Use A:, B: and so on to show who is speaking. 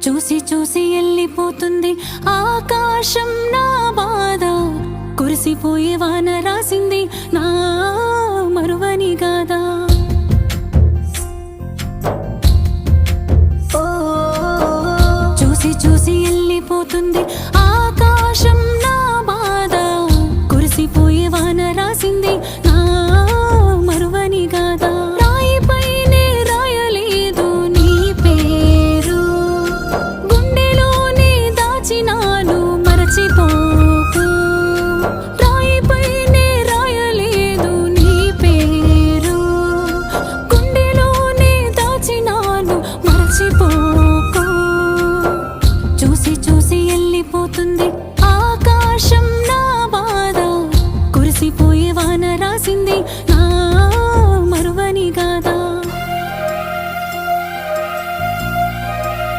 A: చూసి చూసి వెళ్ళిపోతుంది ఆకాశం నా బాధ, కురిసిపోయే వాన రాసింది నా మరువని గాదా. చూసి చూసి వెళ్ళిపోతుంది